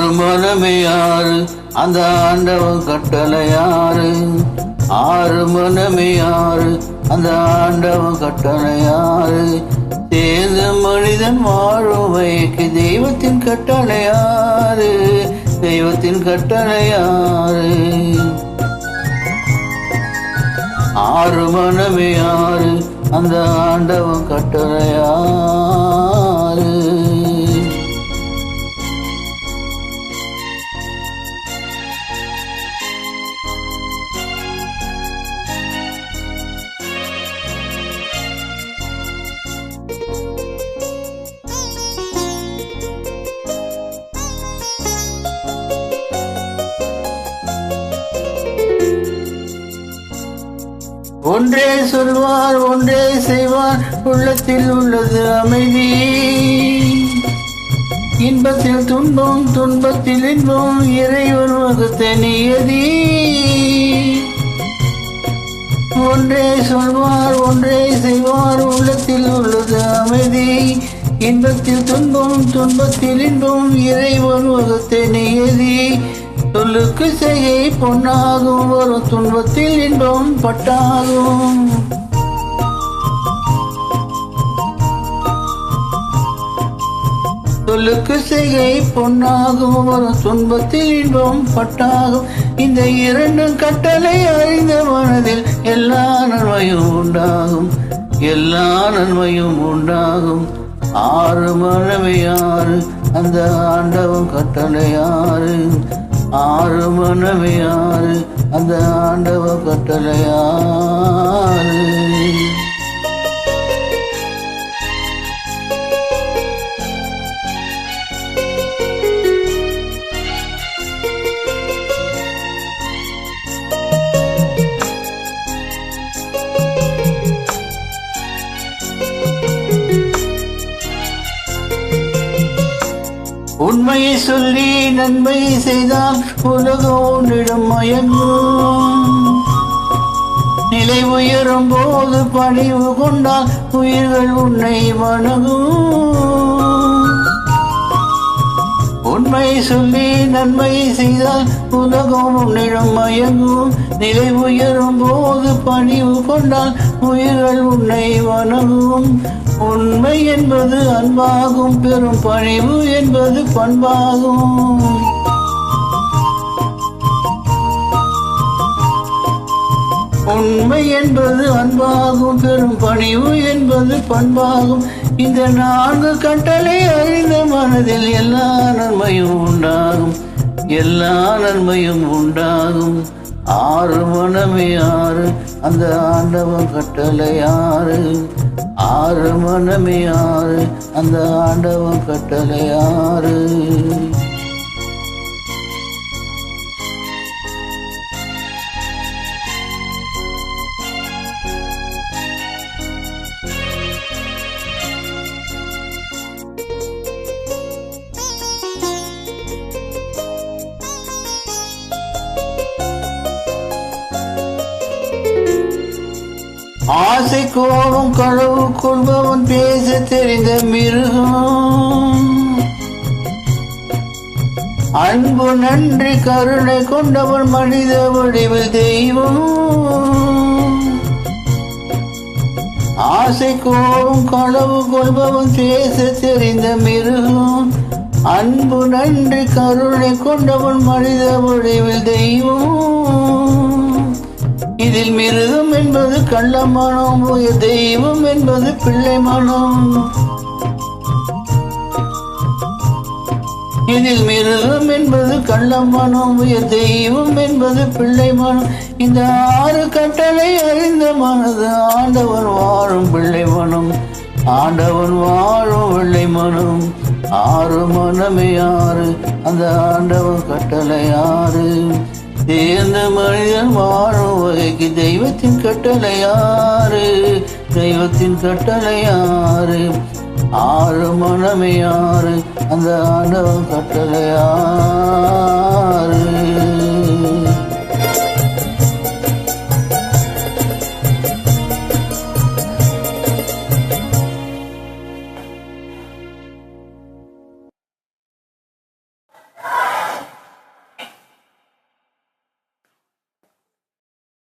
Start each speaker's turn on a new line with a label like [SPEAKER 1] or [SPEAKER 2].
[SPEAKER 1] ஆறு மனமே ஆறு அந்த ஆண்டவன் கட்டளையாறு. ஆறு மனமே ஆறு அந்த ஆண்டவன் கட்டளையாறு. தேர்ந்த மனிதன் வாழும் வைக்கு தெய்வத்தின் கட்டளையாறு. தெய்வத்தின் கட்டளையாறு. ஆறு மனமே ஆறு அந்த ஆண்டவன் கட்டளையாறு. ஒன்றே சொல்வார் ஒன்றே செய்வார் உள்ளத்தில் உள்ளது அமைதி. இன்பத்தில் துன்பம் துன்பத்தில் இன்பம் இறைவன் வகுத்த நியதி. ஒன்றே சொல்வார் ஒன்றே செய்வார் உள்ளத்தில் உள்ளது அமைதி. இன்பத்தில் துன்பம் துன்பத்தில் இன்பம் இறைவன் வகுத்த நியதி. சொல்லுக்கு செய்கை பொன்னாகும் வரும் துன்பத்தில் இன்பம் பட்டாகும். சொல்லுக்கு செய்கை பொன்னாகும் வரும் துன்பத்தில் இன்பம் பட்டாகும். இந்த இரண்டு கட்டளை அறிந்த மனதில் எல்லா நன்மையும் உண்டாகும். எல்லா நன்மையும் உண்டாகும். ஆறு மனமே ஆறு அந்த ஆண்டவன் கட்டளையாறு. ஆறு மனமே ஆறு அந்த ஆண்டவன் கட்டளையாறு. உண்மையை சொல்லி நன்மை செய்தால் உலகம் உன்னிடம் மயங்கும். நிலை உயரும் போது பணிவு கொண்டால் உயிர்கள் உன்னை வணங்கும். உண்மையை சொல்லி நன்மை செய்தால் உலகம் உன்னிடம் மயங்கும். நிலை உயரும் போது பணிவு கொண்டால் உயிர்கள் உன்னை வணங்கும். உண்மை என்பது அன்பாகும். பெரும் பணிவு என்பது பண்பாகும். உண்மை என்பது அன்பாகும். பெரும் பணிவு என்பது பண்பாகும். இந்த நான்கு கட்டளை அறிந்த மனதில் எல்லா நன்மையும் உண்டாகும். எல்லா நன்மையும் உண்டாகும். ஆறு மனமே ஆறு அந்த ஆண்டவன் கட்டளையாறு. ஆறு மனமே ஆறு அந்த ஆண்டவன் கட்டளையாறு. ஆசை கோபம் களவு கொள்பவன் பேச தெரிந்த மிருகம். அன்பு நன்றி கருணை கொண்டவன் மனித வடிவில் தெய்வம். ஆசை கோபம் களவு கொள்பவன் பேச தெரிந்த மிருகம். அன்பு நன்றி கருணை கொண்டவன் மனித வடிவில் தெய்வம். இதில் மிருகம் என்பது கள்ள மனம். தெய்வம் என்பது பிள்ளை மனம். இதில் மிருகம் என்பது கள்ள மனம். தெய்வம் என்பது பிள்ளை மனம். இந்த ஆறு கட்டளை அறிந்த மனது ஆண்டவன் வாழும் பிள்ளை மனம். ஆண்டவன் வாழும் வெள்ளை மனம். ஆறு மனமே ஆறு அந்த ஆண்டவன் கட்டளையாறு. தேர்ந்த மனிதன் வாழும் வகைக்கு தெய்வத்தின் கட்டளையாறு. தெய்வத்தின் கட்டளையாறு. ஆறு மனமே ஆறு அந்த ஆண்டவன் கட்டளையாறு.